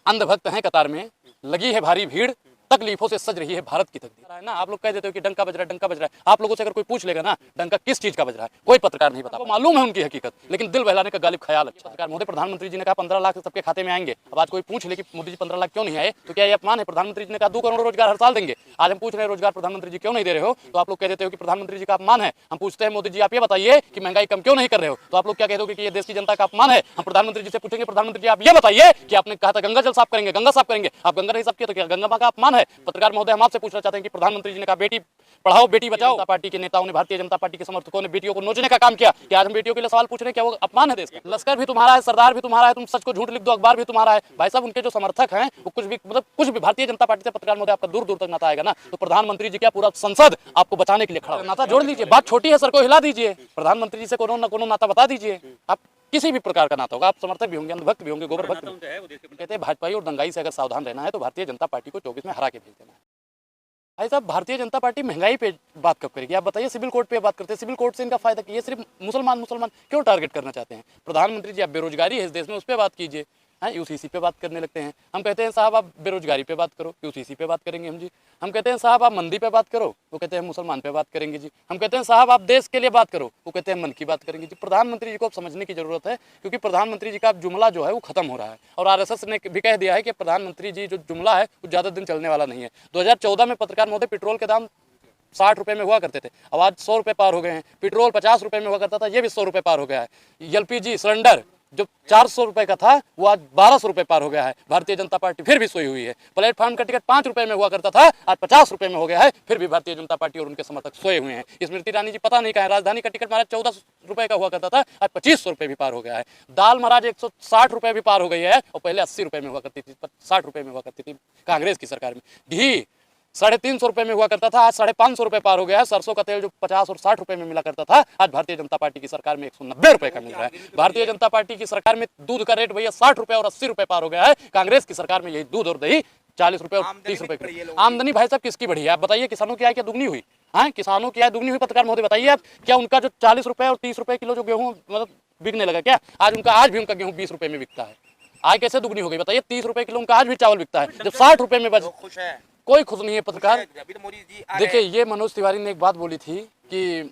अंधभक्त हैं कतार में, लगी है भारी भीड़, तकलीफों से सज रही है भारत की तकदीर। है ना, आप लोग कह देते हो कि डंका बज रहा है, डंका बज रहा है। आप लोगों से अगर कोई पूछ लेगा ना डंका किस चीज का बज रहा है, कोई पत्रकार नहीं बता, मालूम है उनकी हकीकत, लेकिन दिल बहलाने का गालिब ख्याल अच्छा। पत्रकार मोदी, प्रधानमंत्री जी ने कहा 15 लाख सबके खाते में आएंगे। अब आज कोई पूछ ले कि मोदी जी 15 लाख क्यों नहीं आए, तो क्या ये अपमान है? प्रधानमंत्री जी ने कहा 2 करोड़ रोजगार हर साल देंगे। आज हम पूछ रहे हैं रोजगार प्रधानमंत्री जी क्यों नहीं दे रहे हो, तो आप लोग कह देते हो कि प्रधानमंत्री जी का अपमान है। हम पूछते हैं मोदी जी आप ये बताइए कि महंगाई कम क्यों नहीं कर रहे हो, तो आप लोग क्या कहते हो कि ये देश की जनता का अपमान है। हम प्रधानमंत्री जी से पूछेंगे प्रधानमंत्री जी आप ये बताइए कि आपने कहा था गंगा जल साफ करेंगे, गंगा साफ करेंगे, आप गंगा नहीं साफ किए तो क्या गंगा मां का अपमान है? पत्रकार महोदय हम आपसे पूछना चाहते हैं कि प्रधानमंत्री जी ने कहा बेटी पढ़ाओ बेटी बचाओ, जनता पार्टी के नेताओं ने, भारतीय जनता पार्टी के समर्थकों ने बेटियों को नोचने का काम किया कि आज हम बेटियों के लिए सवाल पूछ रहे हैं, क्या वो अपमान है देश का? लश्कर भी तुम्हारा है, सरदार भी तुम्हारा है, तुम सच को झूठ लिख दो, अखबार भी तुम्हारा है। भाई साहब उनके जो समर्थक हैं वो कुछ भी भारतीय जनता पार्टी से पत्रकार महोदय आपका दूर दूर तक नाता आएगा ना, तो प्रधानमंत्री जी क्या पूरा संसद आपको बचाने के लिए खड़ा, नाता जोड़ लीजिए। बात छोटी है, सर को हिला दीजिए, प्रधानमंत्री जी से कोनो ना कोनो नाता बता दीजिए। आप किसी भी प्रकार का नाता होगा, आप समर्थक भी होंगे, अंधभक्त भी होंगे, गोबर भक्त। कहते हैं भाजपाई और दंगाई से अगर सावधान रहना है तो भारतीय जनता पार्टी को 24 में हरा के भेज देना है। भाई साहब भारतीय जनता पार्टी महंगाई पे बात कब करेगी? आप बताइए, सिविल कोड पे बात करते हैं, सिविल कोड से इनका फायदा क्या? ये सिर्फ मुसलमान क्यों टारगेट करना चाहते हैं? प्रधानमंत्री जी आप बेरोजगारी है इस देश में उस पर बात कीजिए, यूसीसी पे बात करने लगते हैं। हम कहते हैं साहब आप बेरोजगारी पे बात करो, यूसीसी पे बात करेंगे हम जी। हम कहते हैं साहब आप मंदी पे बात करो, वो कहते हैं मुसलमान पे बात करेंगे जी। हम कहते हैं साहब आप देश के लिए बात करो, वो कहते हैं मन की बात करेंगे जी। प्रधानमंत्री जी को अब समझने की जरूरत है, क्योंकि प्रधानमंत्री जी का अब जुमला जो है वो खत्म हो रहा है, और आरएसएस ने भी कह दिया है कि प्रधानमंत्री जी जो जुमला है वो ज्यादा दिन चलने वाला नहीं है। 2014 में पत्रकार महोदय पेट्रोल के दाम 60 रुपए में हुआ करते थे, अब आज 100 रुपए पार हो गए हैं। पेट्रोल 50 रुपए में हुआ करता था, ये भी 100 रुपए पार हो गया है। एलपीजी सिलेंडर जो 400 रुपए का था वो आज 1200 रुपए पार हो गया है। भारतीय जनता पार्टी फिर भी सोई हुई है। प्लेटफॉर्म का टिकट 5 रुपए में हुआ करता था, आज 50 रुपए में हो गया है, फिर भी भारतीय जनता पार्टी और उनके समर्थक सोए हुए हैं। स्मृति ईरानी जी पता नहीं कहा है, राजधानी का टिकट महाराज 14 रुपए का हुआ करता था, आज 2500 रुपए भी पार हो गया है। दाल महाराज 160 रुपए भी पार हो गई है, और पहले 80 रुपए में हुआ करती थी, 60 रुपए में हुआ करती थी कांग्रेस की सरकार में। घी 350 रुपए में हुआ करता था, आज 550 रुपए पार हो गया है। सरसों का तेल जो 50 और 60 रुपए में मिला करता था, आज भारतीय जनता पार्टी की सरकार में 190 रुपए का मिल रहा है। भारतीय जनता पार्टी की सरकार में दूध का रेट भैया 60 रुपए और 80 रुपए पार हो गया है। कांग्रेस की सरकार में यही दूध और दही 40 रुपए और 30 रुपए। आमदनी भाई साहब किसकी बढ़ी है? आप बताइए, किसानों की आय क्या दुगनी हुई? हाँ, किसानों की आय दुगनी हुई? पत्रकार महोदय बताइए आप, क्या उनका जो 40 रुपए और 30 रुपए किलो जो गेहूं मतलब बिकने लगा, क्या आज भी उनका गेहूं 20 रुपए में बिकता है? आय कैसे दुगनी हो गई बताइए? 30 रुपए किलो उनका आज भी चावल बिकता है, जब 60 रुपए में बच। खुश है? कोई खुश नहीं है पत्रकार। देखिए, ये मनोज तिवारी ने एक बात बोली थी कि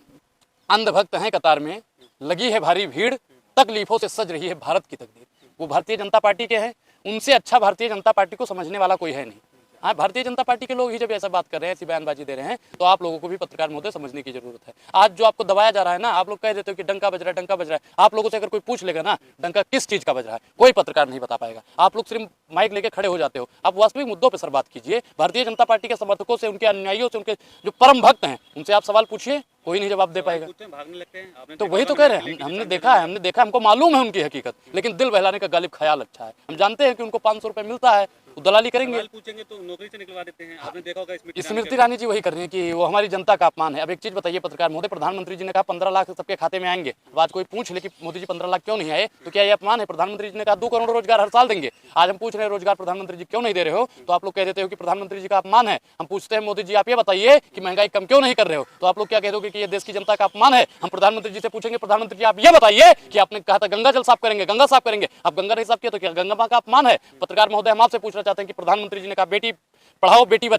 अंधभक्त हैं कतार में, लगी है भारी भीड़, तकलीफों से सज रही है भारत की तकदीर। वो भारतीय जनता पार्टी के हैं, उनसे अच्छा भारतीय जनता पार्टी को समझने वाला कोई है नहीं। हाँ, भारतीय जनता पार्टी के लोग ही जब ऐसा बात कर रहे हैं, ऐसी बयानबाजी दे रहे हैं, तो आप लोगों को भी पत्रकार महोदय समझने की जरूरत है। आज जो आपको दबाया जा रहा है ना, आप लोग कह देते हो कि डंका बज रहा है, डंका बज रहा है। आप लोगों से अगर कोई पूछ लेगा ना डंका किस चीज का बज रहा है, कोई पत्रकार नहीं बता पाएगा। आप लोग सिर्फ माइक लेके खड़े हो जाते हो। आप वास्तविक मुद्दों पर सर बात कीजिए। भारतीय जनता पार्टी के समर्थकों से, उनके अनुयायियों से, उनके जो परम भक्त हैं, उनसे आप सवाल पूछिए, कोई नहीं जवाब दे पाएगा। भागने लगते हैं, तो वही तो कह रहे हैं, हमने देखा है, हमको मालूम है उनकी हकीकत, लेकिन दिल बहलाने का गालिब ख्याल अच्छा है। हम जानते हैं कि उनको 500 रुपए मिलता है, वो दलाली करेंगे, पूछेंगे तो नौकरी से निकलवा देते हैं। आपने देखा होगा स्मृति ईरानी जी वही कर रही है कि वो हमारी जनता का अपमान है। अब एक चीज बताइए पत्रकार महोदय, प्रधानमंत्री जी ने कहा 15 लाख सबके खाते में आएंगे। अब आज कोई पूछ ले कि मोदी जी 15 लाख क्यों नहीं आए, तो क्या ये अपमान है? प्रधानमंत्री जी ने कहा 2 करोड़ रोजगार हर साल देंगे। आज हम पूछ रहे हैं रोजगार प्रधानमंत्री जी क्यों नहीं दे रहे हो, तो आप लोग कह देते हो कि प्रधानमंत्री जी का अपमान है। हम पूछते हैं मोदी जी आप ये बताइए कि महंगाई कम क्यों नहीं कर रहे हो, तो आप लोग क्या कह दोगे कि ये देश की जनता का अपमान है। हम प्रधानमंत्री जी से पूछेंगे प्रधानमंत्री जी आप ये बताइए कि आपने कहा था गंगा जल साफ करेंगे, गंगा साफ करेंगे, आप गंगा नहीं साफ किया तो क्या गंगा मां का अपमान है? पत्रकार महोदय हम आपसे पूछना चाहते हैं कि प्रधानमंत्री जी ने कहा बेटी पढ़ाओ बेटी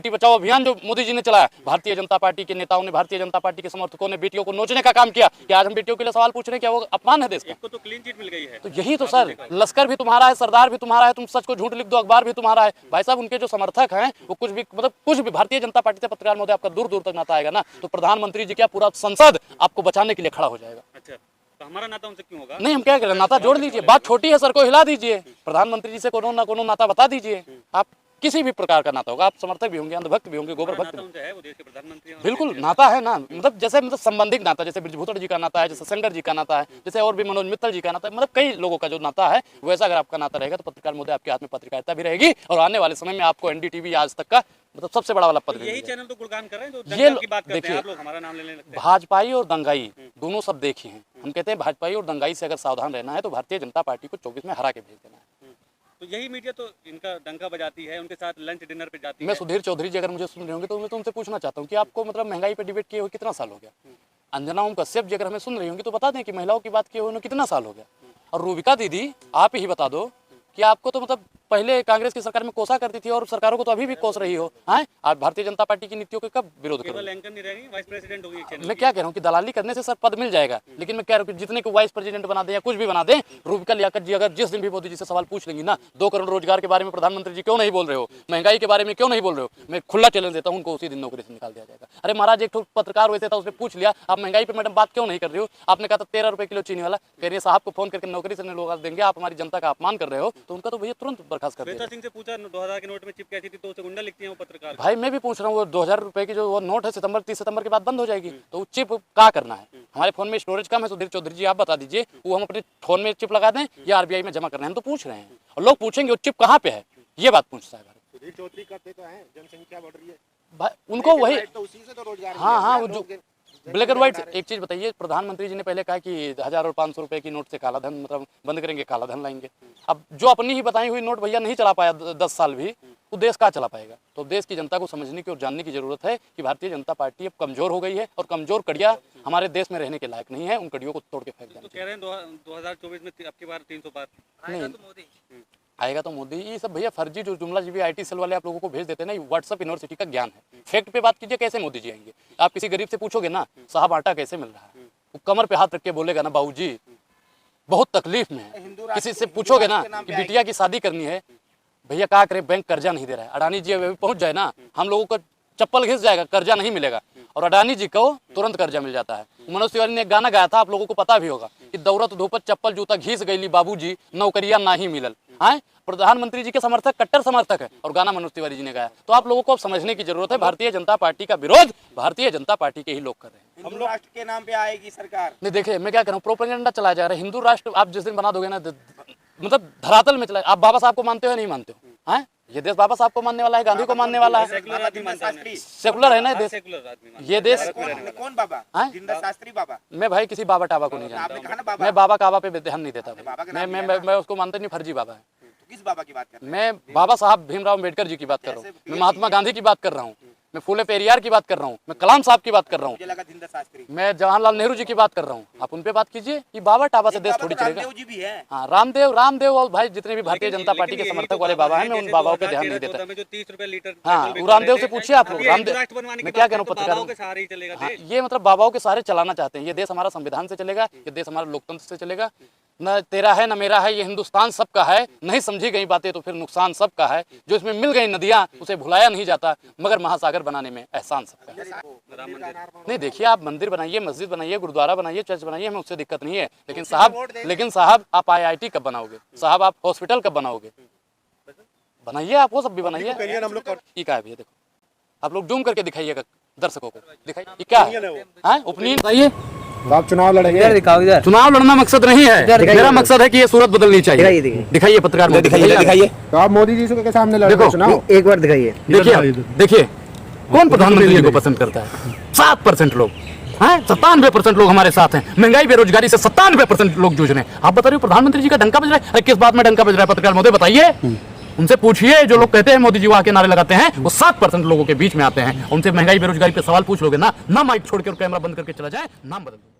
बचाओ अभियान जो मोदी जी ने चलाया, भारतीय जनता पार्टी के नेताओं ने, भारतीय जनता पार्टी के समर्थकों ने बेटियों को नोचने का काम किया कि आज हम बेटियों के लिए सवाल पूछ रहे हैं, क्या वो अपमान है देश का? तो क्लीन चिट मिल गई है। तो यही तो सर, लश्कर भी तुम्हारा है, सरदार भी तुम्हारा है, तुम सच को झूठ लिख दो, अखबार भी तुम्हारा है। भाई साहब उनके जो समर्थक हैं वो कुछ भी भारतीय जनता पार्टी से पत्रकार महोदय आपका दूर दूर तक नाता आएगा ना, तो प्रधानमंत्री जी क्या पूरा संसद आपको बचाने के लिए खड़ा हो जाएगा। अच्छा, तो हमारा नाता उनसे क्यों होगा? नहीं, हम क्या कह रहे हैं, नाता जोड़ लीजिए। बात छोटी है, सर को हिला दीजिए, प्रधानमंत्री जी से कोनो ना कोनो नाता बता दीजिए। आप किसी भी प्रकार का नाता होगा, आप समर्थक भी होंगे, अंधभक्त भी होंगे, गोबर भक्त भी। वो देश के प्रधानमंत्री बिल्कुल नाता है ना, मतलब जैसे संबंधित नाता, जैसे ब्रजभूषण जी का नाता है, जैसे शंकर जी का नाता है, जैसे और भी मनोज मित्तल जी का नाता है, मतलब कई लोगों का जो नाता है वैसा अगर आपका नाता रहेगा तो पत्रकार महोदय आपके हाथ में पत्रकारिता भी रहेगी, और आने वाले समय में आपको एनडीटीवी आज तक का मतलब सबसे बड़ा वाला पद। यही चैनल तो गुणगान कर रहे हैं जो ये की बात करते हैं, आप लोग हमारा नाम लेने लगते हैं। भाजपाई और दंगाई दोनों सब देखी हैं। हम कहते हैं भाजपाई और दंगाई से अगर सावधान रहना है तो भारतीय जनता पार्टी को 24 में हरा के भेज देना है। तो यही मीडिया तो इनका डंका बजाती है, उनके साथ लंच डिनर पे जाती है। मैं सुधीर चौधरी जी अगर मुझे सुन रहे होंगे तो मैं तो उनसे पूछना चाहता हूँ कि आपको मतलब महंगाई पे डिबेट किए हुए कितना साल हो गया? अंजना ओम कश्यप जी अगर हमें सुन रही होंगे तो बता दें कि महिलाओं की बात किए हुए कितना साल हो गया? और रूबिका दीदी आप ही बता दो कि आपको तो मतलब पहले कांग्रेस की सरकार में कोसा करती थी और सरकारों को तो अभी भी कोस रही हो। हैं आप भारतीय जनता पार्टी की नीतियों के कब विरोध करोगे? केवल एंकर नहीं रहेगी, वाइस प्रेसिडेंट होगी एक चैनल मैं क्या कह रहा हूँ कि दलाली करने से सर पद मिल जाएगा, लेकिन मैं कह रहा हूँ कि जितने को वाइस प्रेसिडेंट बना दें या कुछ भी बना दें, रूबिका लियाकत जी अगर जिस दिन भी मोदी जी से सवाल पूछ लेंगी ना, 2 करोड़ रोजगार के बारे में प्रधानमंत्री जी क्यों नहीं बोल रहे हो, महंगाई के बारे में क्यों नहीं बोल रहे हो, मैं खुला चैलेंज देता हूँ, उनको उसी दिन नौकरी से निकाल दिया जाएगा। अरे महाराज एक पत्रकार वैसे था, उसने पूछ लिया आप महंगाई पे मैडम बात क्यों नहीं कर रही हो, आपने कहा था 13 रुपए किलो चीनी वाला, कह रही है साहब को फोन करके नौकरी से लोग देंगे, आप हमारी जनता का अपमान कर रहे हो, तो उनका तो भैया तुरंत बर्खास्त कर दिया। श्वेता सिंह से पूछा 2000 के नोट में चिप कैसी थी, तो उसे गुंडा लिखती है वो पत्रकार। भाई मैं भी पूछ रहा हूँ वो 2000 रुपए की जो वो नोट है 30 सितंबर के बाद बंद हो जाएगी, तो वो चिप क्या करना है? हमारे फोन में स्टोरेज कम है, सुधीर चौधरी जी आप बता दीजिए, वो हम अपने फोन में चिप लगा दें या आरबीआई में जमा करना है? हम तो पूछ रहे हैं और लोग पूछेंगे वो चिप कहाँ पे है, ये बात पूछता है। सुधीर चौधरी करते तो हैं, जनसंख्या बढ़ रही है भाई उनको वही, तो उसी से तो रोजगार हाँ वो जो ब्लैक एंड व्हाइट। एक चीज बताइए, प्रधानमंत्री जी ने पहले कहा कि 1000 और 500 रुपए की नोट से काला धन मतलब बंद करेंगे, काला धन लाएंगे। अब जो अपनी ही बताई हुई नोट भैया नहीं चला पाया 10 साल भी, वो देश का चला पाएगा? तो देश की जनता को समझने की और जानने की जरूरत है कि भारतीय जनता पार्टी अब कमजोर हो गई है और कमजोर कड़ियां हमारे देश में रहने के लायक नहीं है, उन कड़ियों को तोड़ के फेंक देना। तो कह रहे हैं 2024 में अब की बार 300 पार नहीं आएगा तो मोदी। ये सब भैया फर्जी जो जुमला जीवी IT सेल वाले आप लोगों को भेज देते हैं ना, व्हाट्सएप यूनिवर्सिटी का ज्ञान है। फैक्ट पे बात कीजिए, कैसे मोदी जी आएंगे? आप किसी गरीब से पूछोगे ना साहब आटा कैसे मिल रहा है, वो कमर पे हाथ रख के बोलेगा ना बाबूजी बहुत तकलीफ में है। किसी से पूछोगे ना कि बिटिया की शादी करनी है, भैया क्या करे बैंक कर्जा नहीं दे रहा है, अडानी जी अभी पहुंच जाए ना हम लोगों को चप्पल घिस जाएगा, कर्जा नहीं मिलेगा, और अडानी जी को तुरंत कर्जा मिल जाता है। मनोज तिवारी ने एक गाना गाया था, आप लोगों को पता भी होगा कि दौरत धूपत चप्पल जूता घिस गईली बाबूजी नौकरियां ना ही मिलल। हैं प्रधानमंत्री जी के समर्थक कट्टर समर्थक है और गाना मनोज तिवारी जी ने गाया। तो आप लोगों को अब समझने की जरूरत है, भारतीय जनता पार्टी का विरोध भारतीय जनता पार्टी के ही लोग कर रहे हैं। हिंदू राष्ट्र के नाम पे आएगी सरकार। नहीं देखिए मैं क्या कह रहा हूँ, प्रोपेगेंडा चलाया जा रहा है। हिंदू राष्ट्र आप जिस दिन बना दोगे ना मतलब धरातल में चला। आप बाबा साहब को मानते हो नहीं मानते हो? हैं ये देश बाबा साहब को मानने वाला है, गांधी को मानने वाला है, सेकुलर आदमी मानता है, सेकुलर है ना ये देश। सेकुलर आदमी ये देश कौन बाबा? हैं? जिंदा शास्त्री बाबा। मैं भाई किसी बाबा टाबा को नहीं आपने कहा ना जानता, बाबा। मैं बाबा काबा पे ध्यान नहीं देता बाबा का मैं नाम मैं लिया मैं उसको मानता नहीं, फर्जी बाबा है। तो किस बाबा की बात कर रहे हैं? मैं बाबा साहब भीमराव अम्बेडकर जी की बात कर रहा हूँ, मैं महात्मा गांधी की बात कर रहा हूँ, मैं फूले पेरियार की बात कर रहा हूँ, मैं कलाम साहब की बात कर रहा हूँ, मुझे लगा जिंदा शास्त्री। मैं जवाहरलाल नेहरू जी की बात कर रहा हूँ। आप उन पे बात कीजिए, ये बाबा टाबा से देश थोड़ी चलेगा। रामदेव जी भी है। हाँ रामदेव और भाई जितने भी भारतीय जनता पार्टी के समर्थक वाले बाबा हैं, मैं उन बाबाओं पे ध्यान नहीं देता। में जो 30 रुपए लीटर हाँ वो रामदेव से पूछिए आप लोग। रामदेव मैं क्या कह रहा हूँ बाबाओं के पत्रकार, सहारे ही चलेगा हाँ, देश। ये मतलब बाबाओं के सहारे चलाना चाहते हैं। ये देश हमारा संविधान से चलेगा, ये देश हमारा लोकतंत्र से चलेगा। न तेरा है न मेरा है, ये हिंदुस्तान सबका है। नहीं समझी गई बातें तो फिर नुकसान सबका है। जो इसमें मिल गई नदियां उसे भुलाया नहीं जाता, मगर महासागर बनाने में एहसान सबका है। नहीं देखिए आप मंदिर बनाइए, मस्जिद बनाइए, गुरुद्वारा बनाइए, चर्च बनाइए, हमें उससे दिक्कत नहीं है। लेकिन साहब आप IIT कब बनाओगे? साहब आप हॉस्पिटल कब बनाओगे? बनाइए, आप वो सब भी बनाइए। ये क्या है भैया, देखो आप लोग जूम करके दिखाइएगा दर्शकों को, दिखाइए ये क्या है। उपनीत बताइए, आप चुनाव लड़ेंगे? चुनाव लड़ना मकसद नहीं है, मेरा मकसद है कि ये सूरत बदलनी चाहिए। दिखाइए पत्रकार, दिखाइए। तो आप मोदी जी के सामने लड़ेंगे चुनाव? एक बार दिखाइए। देखिए कौन प्रधानमंत्री जी को पसंद करता है? 7% लोग हैं, 97% लोग हमारे साथ हैं। महंगाई बेरोजगारी से 97% लोग जूझ रहे हैं। आप बता रहे हो प्रधानमंत्री जी का डंका बज रहा है? अरे किस बात में डंका बज रहा है पत्रकार महोदय बताइए। उनसे पूछिए, जो लोग कहते हैं मोदी जी वहां के नारे लगाते हैं, वो 7% लोगों के बीच में आते हैं। उनसे महंगाई बेरोजगारी पे सवाल पूछ लोगे ना, माइक छोड़ के और कैमरा बंद करके चला जाए, नाम बदल दो।